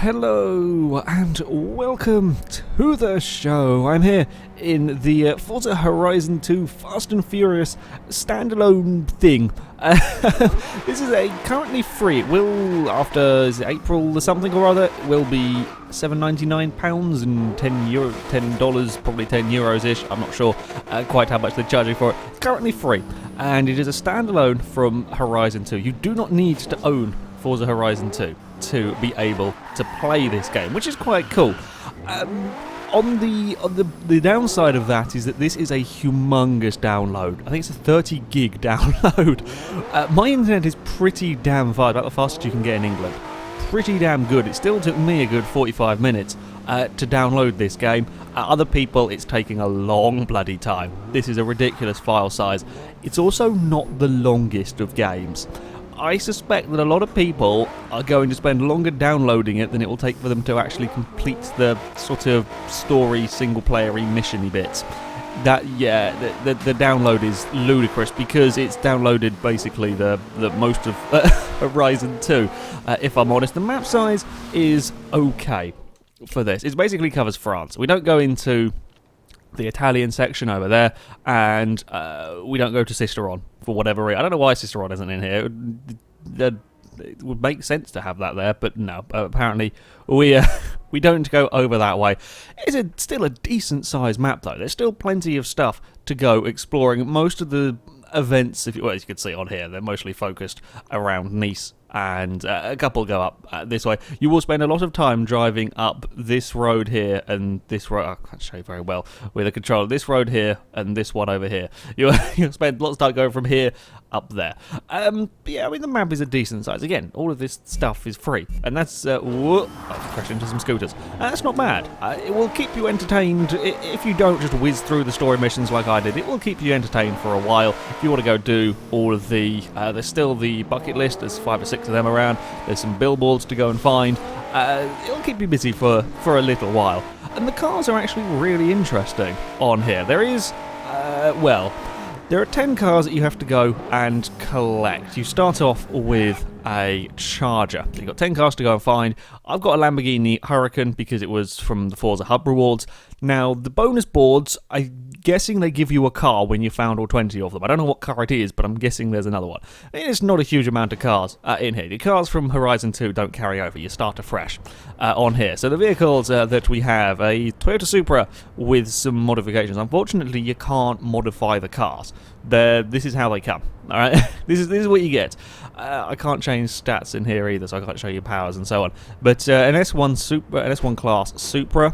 Hello and welcome to the show. I'm here in the Forza Horizon 2 Fast and Furious standalone thing. This is currently free. It will, after April or something or other, it will be £7.99 and $10, probably €10-ish. I'm not sure quite how much they're charging for it. It's currently free, and it is a standalone from Horizon 2. You do not need to own Forza Horizon 2 to be able to play this game, which is quite cool. On the downside of that is that this is a humongous download. I think it's a 30 gig download. My internet is pretty damn fast, about the fastest you can get in England. Pretty damn good. It still took me a good 45 minutes to download this game. Other people, it's taking a long bloody time. This is a ridiculous file size. It's also not the longest of games. I suspect that a lot of people are going to spend longer downloading it than it will take for them to actually complete the sort of story, single-player-y, mission-y bits. The download is ludicrous because it's downloaded basically the most of Horizon 2. If I'm honest, the map size is okay for this. It basically covers France. We don't go into the Italian section over there, and we don't go to Cisteron for whatever reason. I don't know why Cisteron isn't in here. It would make sense to have that there, but no. Apparently, we don't go over that way. It's still a decent sized map, though. There's still plenty of stuff to go exploring. Most of the events, as you can see on here, they're mostly focused around Nice, and a couple go up this way. You will spend a lot of time driving up this road here and this road. I can't show you very well with a controller. This road here and this one over here. You'll spend lots of time going from here up there. Yeah, I mean, the map is a decent size. Again, all of this stuff is free, and that's I've crashed into some scooters. That's not bad. It will keep you entertained if you don't just whiz through the story missions like I did. It will keep you entertained for a while. If you want to go do all of the, there's still the bucket list. There's 5 or 6 of them around. There's some billboards to go and find. It'll keep you busy for a little while. And the cars are actually really interesting on here. There is, there are 10 cars that you have to go and collect. You start off with a Charger. You've got 10 cars to go and find. I've got a Lamborghini Huracan because it was from the Forza Hub rewards. Now, the bonus boards, I'm guessing they give you a car when you found all 20 of them. I don't know what car it is, but I'm guessing there's another one. It's not a huge amount of cars in here. The cars from Horizon 2 don't carry over. You start afresh on here. So the vehicles that we have, a Toyota Supra with some modifications. Unfortunately, you can't modify the cars. This is how they come. All right, this is what you get. I can't change stats in here either, so I can't show you powers and so on. But an S1 class Supra,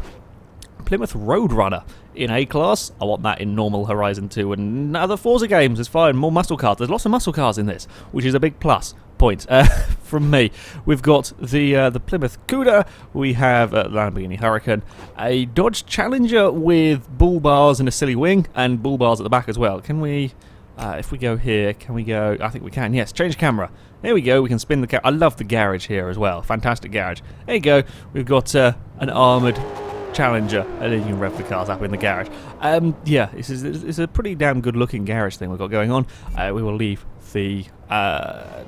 Plymouth Roadrunner in A class. I want that in normal Horizon 2 and other Forza games. It's fine. More muscle cars. There's lots of muscle cars in this, which is a big plus point from me. We've got the Plymouth Cuda. We have a Lamborghini Huracan, a Dodge Challenger with bull bars and a silly wing, and bull bars at the back as well. Can we? If we go here, can we go? I think we can, yes. Change camera. There we go. We can spin the camera. I love the garage here as well. Fantastic garage. There you go. We've got an armoured Challenger, and then you can rev the cars up in the garage. Yeah, it's a pretty damn good looking garage thing we've got going on. We will leave the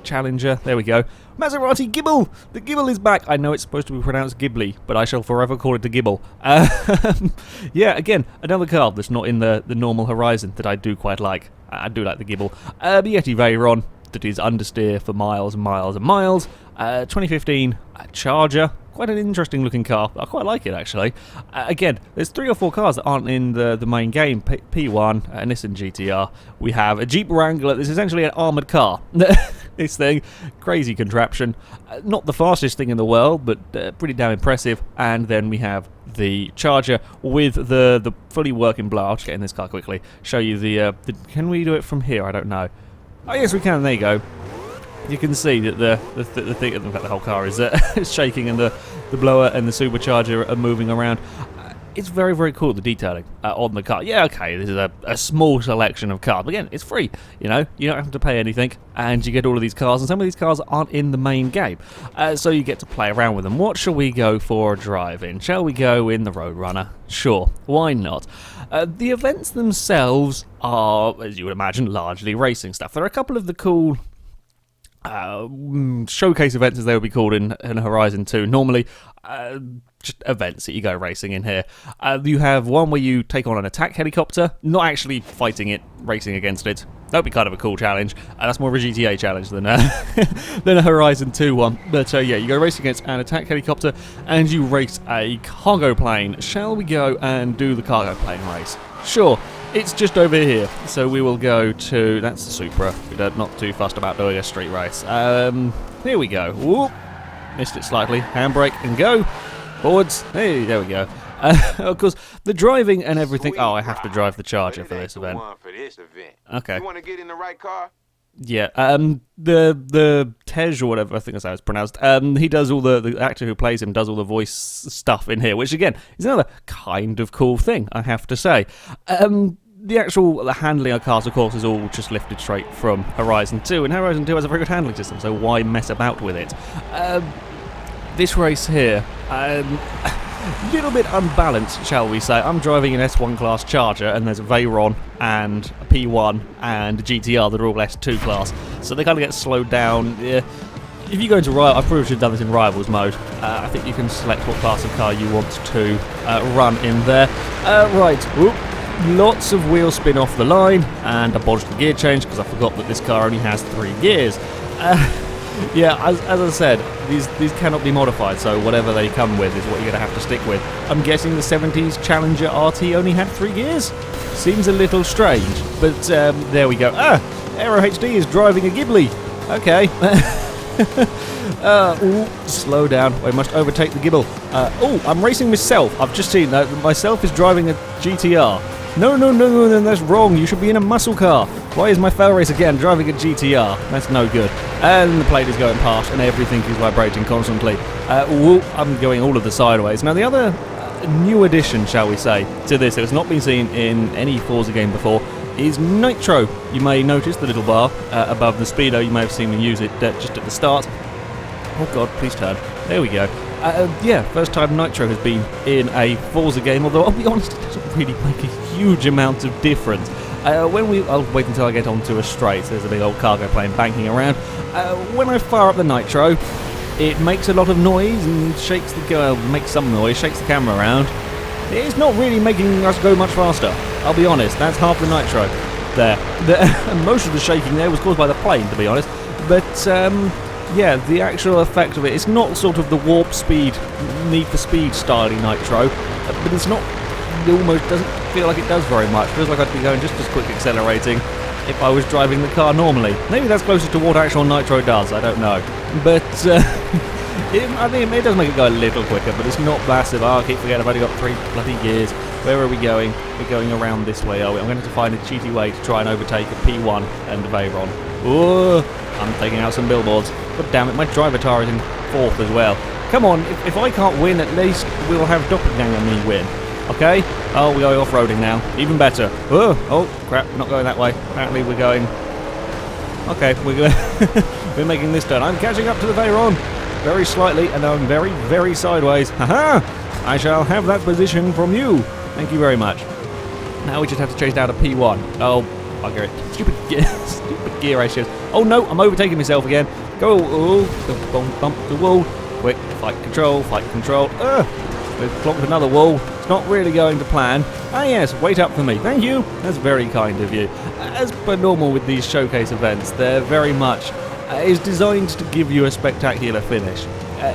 Challenger. There we go. Maserati Gibble! The Gibble is back. I know it's supposed to be pronounced Ghibli, but I shall forever call it the Gibble. Yeah, again, another car that's not in the normal Horizon that I do quite like. I do like the Gibble. Yeti Veyron, that is understeer for miles and miles and miles. 2015 Charger. Quite an interesting looking car. I quite like it, actually. Again, there's 3 or 4 cars that aren't in the main game. P1, a Nissan GTR. We have a Jeep Wrangler. This is essentially an armoured car. This thing, crazy contraption. Not the fastest thing in the world, but pretty damn impressive. And then we have the Charger with the fully working blower. I'll just get in this car quickly. Show you the can we do it from here? I don't know. Oh, yes, we can. There you go. You can see that the thing, in fact, the whole car is shaking, and the blower and the supercharger are moving around. It's very, very cool, the detailing on the car. Yeah, okay, this is a small selection of cars. But again, it's free, you know. You don't have to pay anything, and you get all of these cars, and some of these cars aren't in the main game. So you get to play around with them. What shall we go for a drive in? Shall we go in the Roadrunner? Sure, why not? The events themselves are, as you would imagine, largely racing stuff. There are a couple of the cool showcase events, as they would be called in Horizon 2. Normally, just events that you go racing in here. You have one where you take on an attack helicopter, not actually fighting it, racing against it. That would be kind of a cool challenge. That's more of a GTA challenge than than a Horizon 2 one. But yeah, you go racing against an attack helicopter and you race a cargo plane. Shall we go and do the cargo plane race? Sure. It's just over here, so we will go to... That's the Supra. We're not too fussed about doing a street race. Here we go. Whoop. Missed it slightly. Handbrake and go. Forwards. Hey, there we go. Of course, the driving and everything... Oh, I have to drive the Charger for this event. Okay. You want to get in the right car? Yeah, the Tej or whatever, I think that's how it's pronounced, he does all the actor who plays him does all the voice stuff in here, which again is another kind of cool thing, I have to say. The handling of cars, of course, is all just lifted straight from Horizon 2, and Horizon 2 has a very good handling system, so why mess about with it? This race here, little bit unbalanced, shall we say. I'm driving an S1 class Charger, and there's a Veyron and a P1 and a GTR that are all S2 class, so they kind of get slowed down. Yeah. If you go into Rivals, I probably should have done this in Rivals mode. I think you can select what class of car you want to run in there. Right, whoop. Lots of wheel spin off the line, and I bodged the gear change because I forgot that this car only has 3 gears. Yeah, as I said, these cannot be modified, so whatever they come with is what you're going to have to stick with. I'm guessing the 70s Challenger RT only had 3 gears? Seems a little strange, but there we go. Aero HD is driving a Ghibli. Okay. Slow down. We must overtake the Gibble. I'm racing myself. I've just seen that myself is driving a GTR. No, that's wrong. You should be in a muscle car. Why is my FailRace again driving a GTR? That's no good. And the plate is going past and everything is vibrating constantly. I'm going all of the sideways. Now the other new addition, shall we say, to this that has not been seen in any Forza game before is Nitro. You may notice the little bar above the speedo. You may have seen me use it just at the start. Oh god, please turn. There we go. Yeah, first time Nitro has been in a Forza game, although I'll be honest, it doesn't really make a huge amount of difference. I'll wait until I get onto a straight, so there's a big old cargo plane banking around. When I fire up the Nitro, it makes a lot of noise and shakes makes some noise, shakes the camera around. It's not really making us go much faster, I'll be honest. That's half the Nitro there. Most of the shaking there was caused by the plane, to be honest. But yeah, the actual effect of it's not sort of the warp speed, Need for Speed style Nitro, but it's not, it almost doesn't feel like it does very much. Feels like I'd be going just as quick accelerating if I was driving the car normally. Maybe that's closer to what actual Nitro does, I don't know. But I think it does make it go a little quicker, but it's not massive. I keep forgetting I've only got 3 bloody gears. Where are we going? We're going around this way, are we? I'm going to have to find a cheaty way to try and overtake a P1 and a Veyron. Oh, I'm taking out some billboards. But damn it, my driver tar is in 4th as well. Come on, if I can't win, at least we'll have Doppelganger me win. Okay? Oh, we're going off-roading now. Even better. Oh, crap, not going that way. Apparently we're going... Okay, we're making this turn. I'm catching up to the Veyron. Very slightly, and I'm very, very sideways. Haha! I shall have that position from you. Thank you very much. Now we just have to chase down a P1. Oh, bugger it. Stupid gear ratios. Oh no, I'm overtaking myself again. Go, bump the wall. Quick, fight control. We've clocked another wall. It's not really going to plan. Ah yes, wait up for me. Thank you. That's very kind of you. As per normal with these showcase events, they're very much is designed to give you a spectacular finish.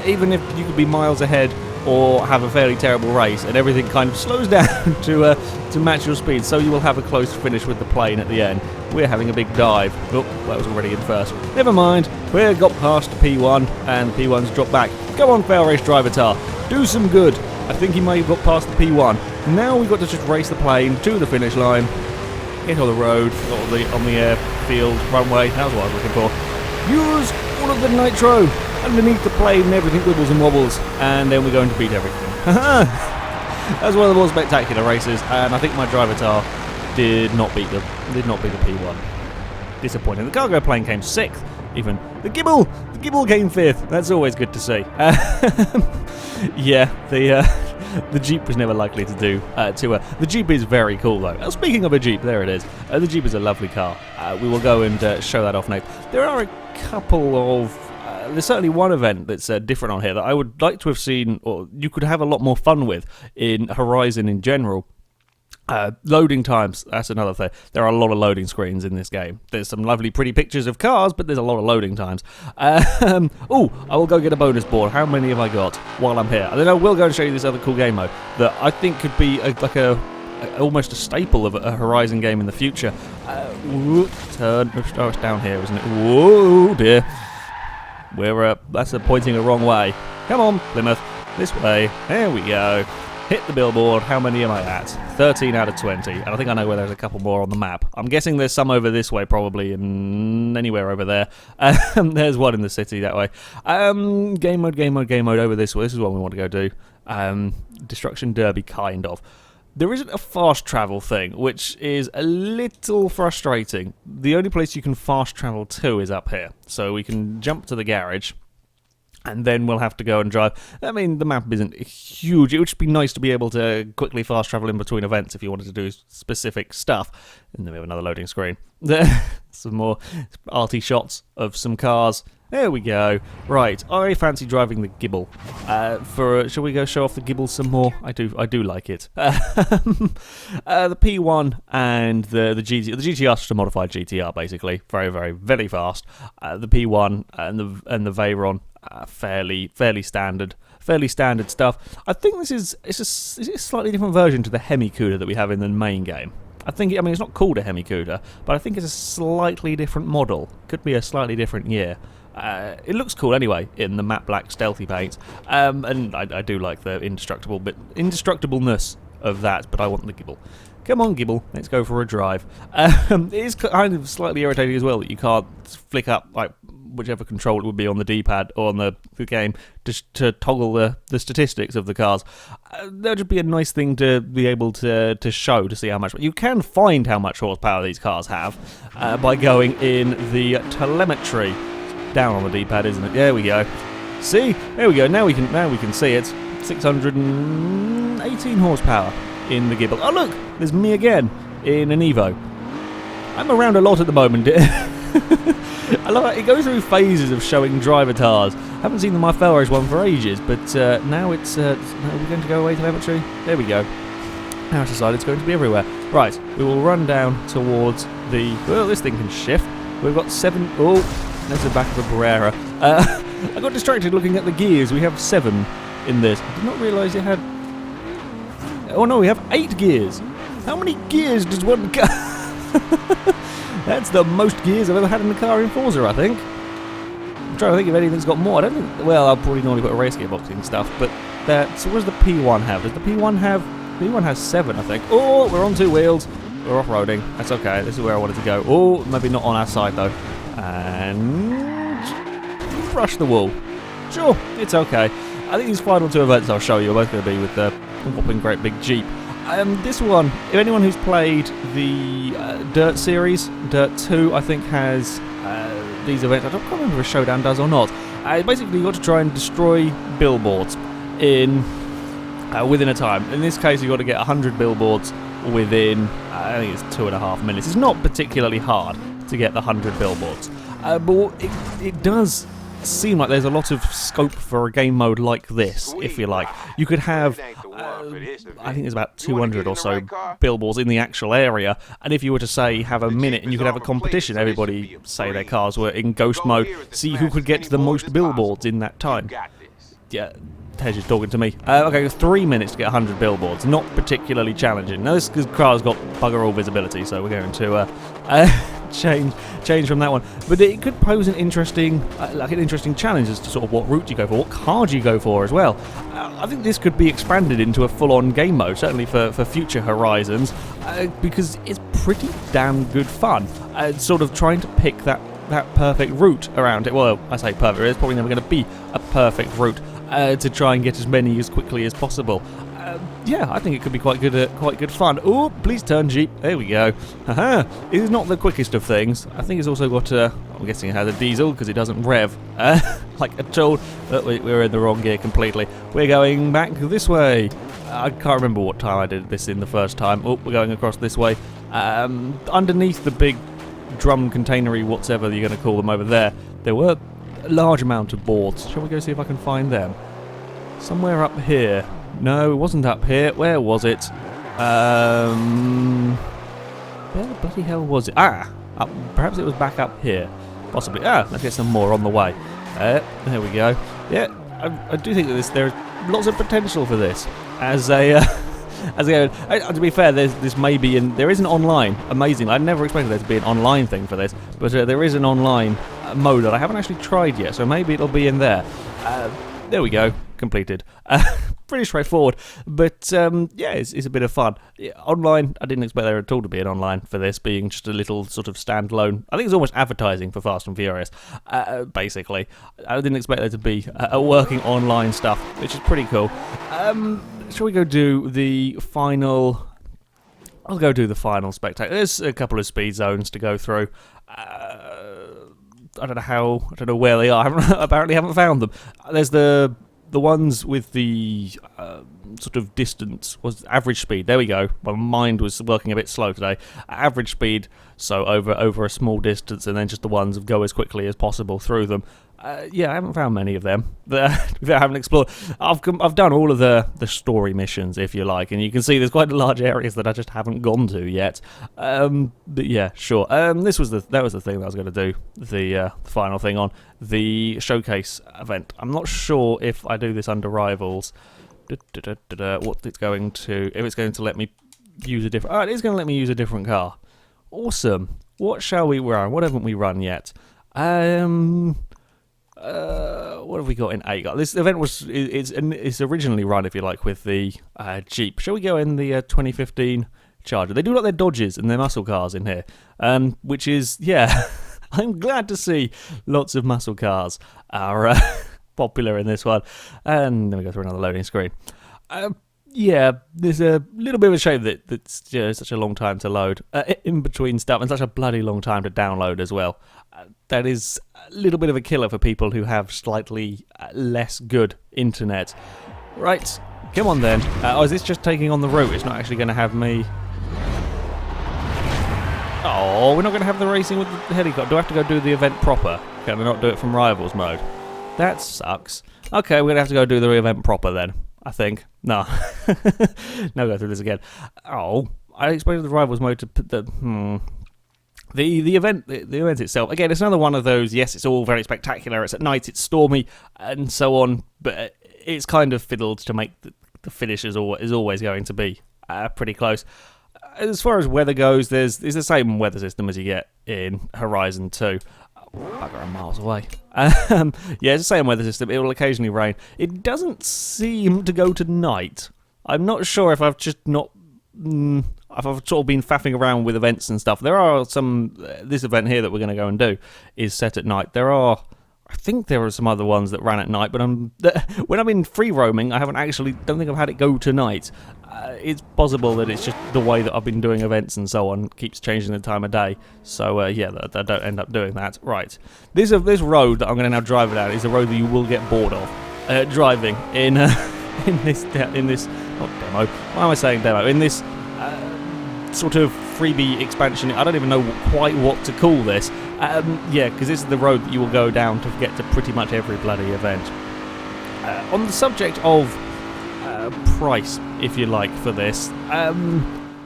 Even if you could be miles ahead or have a fairly terrible race and everything kind of slows down to match your speed, so you will have a close finish with the plane at the end. We're having a big dive. Oh, that was already in first. Never mind, we got past P1 and P1's dropped back. Go on, FailRace driver tar, do some good. I think he may have got past the P1. Now we've got to just race the plane to the finish line, get on the road, on the airfield runway, that was what I was looking for. Use all of the nitro underneath the plane and everything wibbles and wobbles, and then we're going to beat everything. That's one of the more spectacular races, and I think my driver tar did not beat the P1. Disappointing. The cargo plane came 6th. Even the Gibble came 5th. That's always good to see. Yeah, the Jeep was never likely to do too well. The Jeep is very cool though. Speaking of a Jeep, there it is. The Jeep is a lovely car. We will go and show that off next. There are a couple of there's certainly one event that's different on here that I would like to have seen, or you could have a lot more fun with in Horizon in general. Loading times, that's another thing. There are a lot of loading screens in this game. There's some lovely pretty pictures of cars, but there's a lot of loading times. I will go get a bonus board. How many have I got while I'm here? And then I will go and show you this other cool game mode that I think could be almost a staple of a Horizon game in the future. Turn. Oh, it's down here, isn't it? Whoa, dear. That's pointing the wrong way. Come on, Plymouth. This way. There we go. Hit the billboard. How many am I at? 13 out of 20. And I think I know where there's a couple more on the map. I'm guessing there's some over this way probably, and anywhere over there. There's one in the city that way. Game mode over this way. This is what we want to go do. Destruction Derby, kind of. There isn't a fast travel thing, which is a little frustrating. The only place you can fast travel to is up here. So we can jump to the garage, and then we'll have to go and drive. I mean, the map isn't huge. It would just be nice to be able to quickly fast travel in between events if you wanted to do specific stuff. And then we have another loading screen. Some more arty shots of some cars. There we go. Right, I fancy driving the Gibble. Shall we go show off the Gibble some more? I do like it. The P1 and the GTR. The GTR is just a modified GTR, basically. Very, very, very fast. The P1 and the Veyron. Fairly standard stuff. I think it's a slightly different version to the Hemi-Cuda that we have in the main game. It's not called a Hemi-Cuda, but I think it's a slightly different model. Could be a slightly different year. It looks cool anyway in the matte black stealthy paint, and I do like the indestructibleness of that, but I want the Gibble. Come on, Gibble, let's go for a drive. It is kind of slightly irritating as well that you can't flick up like whichever control it would be on the D-pad or on the game just to toggle the statistics of the cars. That would just be a nice thing to be able to show, to see how much. You can find how much horsepower these cars have by going in the telemetry. Down on the D-pad, isn't it? There we go. See? There we go. Now we can see it. 618 horsepower in the Gibble. Oh look, there's me again in an Evo. I'm around a lot at the moment. I love it. It goes through phases of showing driver tars. I haven't seen the FailRace one for ages, but now it's. Are we going to go away telemetry? There we go. Now it's decided it's going to be everywhere. Right, we will run down towards the. Well, this thing can shift. We've got 7. Oh. There's the back of a Barrera. I got distracted looking at the gears. We have 7 in this. I did not realise it had... Oh no, we have 8 gears. How many gears does one car... That's the most gears I've ever had in a car in Forza, I think. I'm trying to think if anything's got more. I don't think... Well, I'll probably normally put a race gearbox and stuff, but... So what does the P1 have? Does the P1 have... The P1 has 7, I think. Oh, we're on 2 wheels. We're off-roading. That's okay. This is where I wanted to go. Oh, maybe not on our side, though. And rush the wall. Sure, it's okay. I think these final 2 events I'll show you are both going to be with the whopping great big Jeep. This one, if anyone who's played the Dirt series, Dirt 2 I think has these events. I don't remember if Showdown does or not. Basically you've got to try and destroy billboards within a time. In this case you've got to get 100 billboards within, I think it's 2.5 minutes. It's not particularly hard to get the 100 billboards. But it does seem like there's a lot of scope for a game mode like this, if you like. You could have, I think there's about 200 or so billboards in the actual area, and if you were to say have a minute and you could have a competition, everybody say their cars were in ghost mode, see who could get to the most billboards in that time. Yeah. Tej is talking to me. Okay, 3 minutes to get 100 billboards. Not particularly challenging. Now this car's got bugger all visibility, so we're going to change from that one. But it could pose an interesting challenge as to sort of what route you go for, what car do you go for as well. I think this could be expanded into a full-on game mode, certainly for future Horizons, because it's pretty damn good fun. Sort of trying to pick that perfect route around it. Well, I say perfect. It's probably never going to be a perfect route. To try and get as many as quickly as possible. Yeah, I think it could be quite good fun. Oh, please turn, Jeep. There we go. Haha. It is not the quickest of things. I think it's also got, I'm guessing it has a diesel because it doesn't rev. Like at all. We're in the wrong gear completely. We're going back this way. I can't remember what time I did this in the first time. Oh, we're going across this way. Underneath the big drum containery, whatever you're going to call them over there, there were a large amount of boards. Shall we go see if I can find them? Somewhere up here. No, it wasn't up here. Where was it? Where the bloody hell was it? Perhaps it was back up here. Possibly. Let's get some more on the way. There we go. Yeah, I do think that there's lots of potential for this. As a to be fair, this may be there is an online. Amazing. I never expected there to be an online thing for this, but there is an online mode that I haven't actually tried yet, so maybe it'll be in there. There we go. Completed. Pretty straightforward, but yeah, it's a bit of fun. Yeah, online, I didn't expect there at all to be an online for this, being just a little sort of standalone. I think it's almost advertising for Fast and Furious, basically. I didn't expect there to be a working online stuff, which is pretty cool. Shall we go do the final... I'll go do the final spectacle. There's a couple of speed zones to go through. I don't know where they are. Apparently haven't found them. There's the ones with the sort of distance, was average speed. There we go. My mind was working a bit slow today. Average speed, so over a small distance, and then just the ones that go as quickly as possible through them. Yeah, I haven't found many of them. I haven't explored. I've done all of the story missions, if you like, and you can see there's quite large areas that I just haven't gone to yet. But yeah, sure. That was the thing that I was going to do. The final thing on the showcase event. I'm not sure if I do this under Rivals. What it's going to, if it's going to let me use a different. It is going to let me use a different car. Awesome. What shall we run? What haven't we run yet? What have we got in 8? This event it's originally run, if you like, with the Jeep. Shall we go in the 2015 Charger? They do like their Dodges and their muscle cars in here, which is, yeah, I'm glad to see lots of muscle cars are popular in this one. And then we go through another loading screen. Yeah, there's a little bit of a shame that it's such a long time to load in between stuff, and such a bloody long time to download as well. That is a little bit of a killer for people who have slightly less good internet. Right, come on then. Is this just taking on the route? It's not actually going to have me... Oh, we're not going to have the racing with the helicopter. Do I have to go do the event proper? Can I not do it from Rivals mode? That sucks. Okay, we're going to have to go do the event proper then, I think. No. No, go through this again. Oh, I expected the Rivals mode to put the... The event itself, again, it's another one of those, yes, it's all very spectacular, it's at night, it's stormy, and so on, but it's kind of fiddled to make the finish is always going to be pretty close. As far as weather goes, it's the same weather system as you get in Horizon 2. Bugger, I'm miles away. Yeah, it's the same weather system, it will occasionally rain. It doesn't seem to go to night. I'm not sure if I've just not... I've sort of been faffing around with events and stuff. There are some... this event here that we're going to go and do is set at night. I think there are some other ones that ran at night, but when I'm in free roaming, I don't think I've had it go to night. It's possible that it's just the way that I've been doing events and so on keeps changing the time of day. So yeah, I don't end up doing that. Right, this road that I'm going to now drive down is a road that you will get bored of driving in this not demo. Why am I saying demo? In this sort of freebie expansion. I don't even know quite what to call this. Yeah, because this is the road that you will go down to get to pretty much every bloody event. On the subject of price, if you like, for this,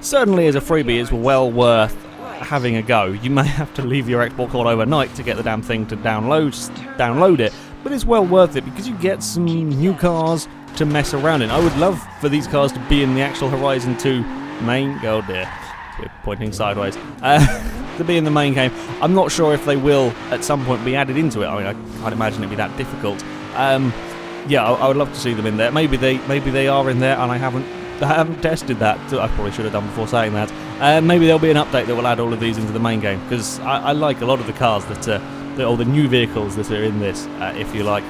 certainly as a freebie it's well worth having a go. You may have to leave your Xbox on overnight to get the damn thing to download it, but it's well worth it because you get some new cars to mess around in. I would love for these cars to be in the actual Horizon 2 main... Oh dear, we're pointing sideways. To be in the main game. I'm not sure if they will at some point be added into it. I mean, I can't imagine it'd be that difficult. Yeah, I would love to see them in there. Maybe they are in there, and I haven't tested that. I probably should have done before saying that. Maybe there'll be an update that will add all of these into the main game, because I like a lot of the cars or the new vehicles that are in this, if you like.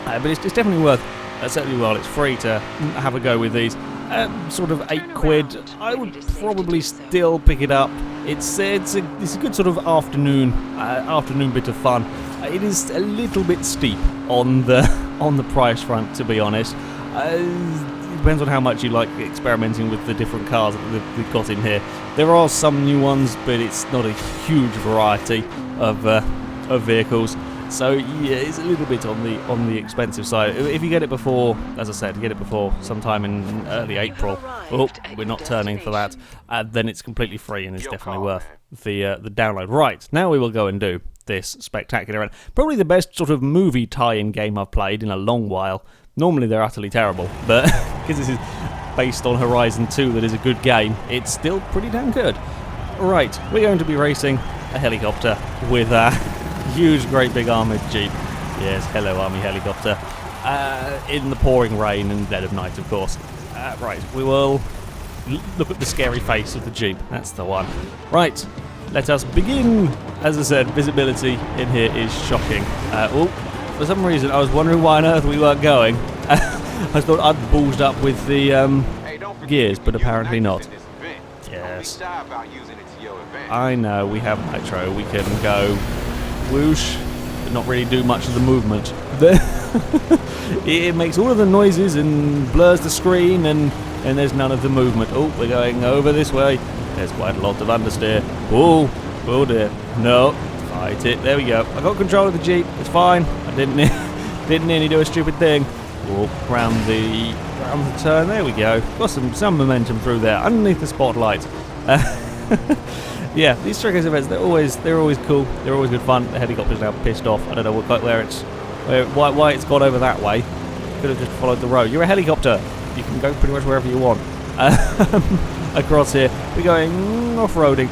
But it's definitely worth. Certainly, while it's free to have a go with these. Sort of £8. I would probably still pick it up. It's a good sort of afternoon bit of fun. It is a little bit steep on the price front, to be honest. depends on how much you like experimenting with the different cars that we've got in here. There are some new ones, but it's not a huge variety of vehicles. So yeah, it's a little bit on the expensive side. If you get it before, as I said, get it before sometime in early April. Oh, we're not turning for that. Then it's completely free and it's definitely worth the download. Right, now we will go and do this spectacular and probably the best sort of movie tie-in game I've played in a long while. Normally they're utterly terrible, but because this is based on Horizon 2 that is a good game, it's still pretty damn good. Right, we're going to be racing a helicopter with a huge, great big armoured Jeep. Yes, hello Army helicopter. In the pouring rain and dead of night, of course. Right, we will look at the scary face of the Jeep. That's the one. Right, let us begin. As I said, visibility in here is shocking. For some reason, I was wondering why on earth we weren't going. I thought I'd ballsed up with the gears, but apparently not. Yes. I know, we have nitro. We can go whoosh, but not really do much of the movement. It makes all of the noises and blurs the screen, and there's none of the movement. Oh, we're going over this way. There's quite a lot of understeer. Oh dear. No, fight it. There we go. I got control of the Jeep. It's fine. I didn't nearly do a stupid thing. Walk round the turn. There we go. Got some momentum through there underneath the spotlight. Yeah, these Trickers events, they're always cool. They're always good fun. The helicopter's now pissed off. I don't know why it's gone over that way. Could have just followed the road. You're a helicopter. You can go pretty much wherever you want. Across here, we're going off-roading.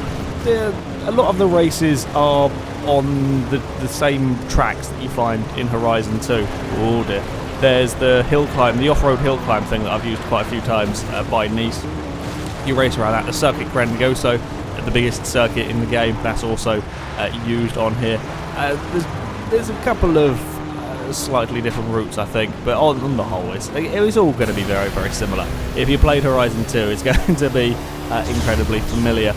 A lot of the races are on the same tracks that you find in Horizon 2. Oh dear. There's the hill climb, the off-road hill climb thing that I've used quite a few times by Nice. You race around that. The circuit Grandigoso, the biggest circuit in the game, that's also used on here. There's a couple of slightly different routes, I think, but on the whole, it's all going to be very, very similar. If you played Horizon 2, it's going to be incredibly familiar.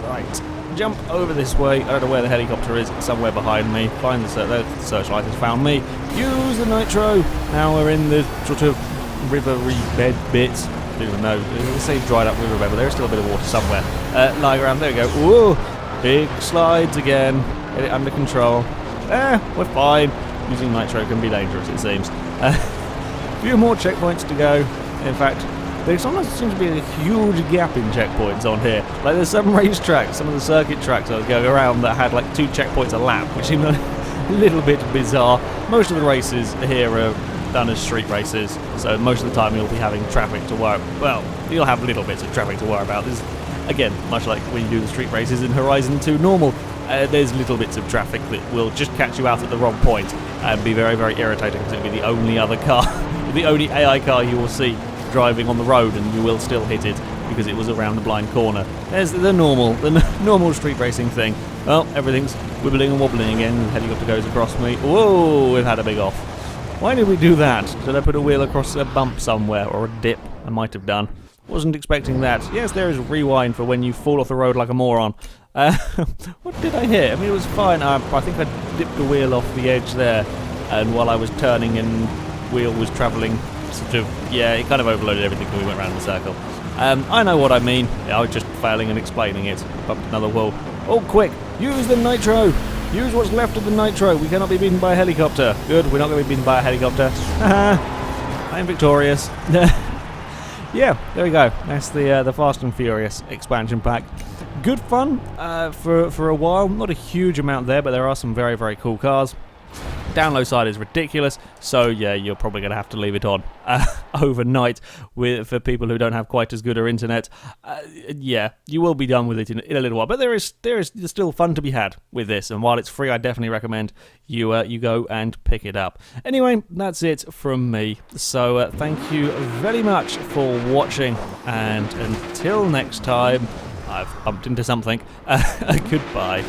Right, jump over this way. I don't know where the helicopter is. It's somewhere behind me. Find the searchlight has found me. Use the nitro. Now we're in the sort of rivery bed bit. I don't even know. Let's say dried up riverbed, but there's still a bit of water somewhere lying around. There we go. Whoa! Big slides again. Get it under control. We're fine. Using nitro can be dangerous, it seems. A few more checkpoints to go. In fact, there sometimes seems to be a huge gap in checkpoints on here. Like there's some racetracks, some of the circuit tracks I was going around that had like 2 checkpoints a lap, which seemed a little bit bizarre. Most of the races here are done as street races, so most of the time you'll be having traffic to worry. Well, you'll have little bits of traffic to worry about. There's, again, much like when you do the street races in Horizon 2 normal, there's little bits of traffic that will just catch you out at the wrong point and be very, very irritating because it'll be the only other car, the only AI car you will see driving on the road, and you will still hit it because it was around the blind corner. There's the normal street racing thing. Well, everything's wibbling and wobbling again. The helicopter goes across me. Whoa, we've had a big off. Why did we do that? Did I put a wheel across a bump somewhere, or a dip? I might have done. Wasn't expecting that. Yes, there is rewind for when you fall off the road like a moron. What did I hit? I mean, it was fine. I think I dipped the wheel off the edge there, and while I was turning and wheel was travelling, sort of, yeah, it kind of overloaded everything when we went round in a circle. I know what I mean. I was just failing and explaining it. Bumped another wall. Oh, quick! Use the nitro! Use what's left of the nitro. We cannot be beaten by a helicopter. Good, we're not going to be beaten by a helicopter. I'm victorious. Yeah, there we go. That's the Fast and Furious expansion pack. Good fun for a while. Not a huge amount there, but there are some very, very cool cars. Download side is ridiculous, so yeah, you're probably going to have to leave it on overnight for people who don't have quite as good an internet. Yeah, you will be done with it in a little while, but there is still fun to be had with this, and while it's free, I definitely recommend you go and pick it up. Anyway, that's it from me, so thank you very much for watching, and until next time, I've bumped into something. Goodbye.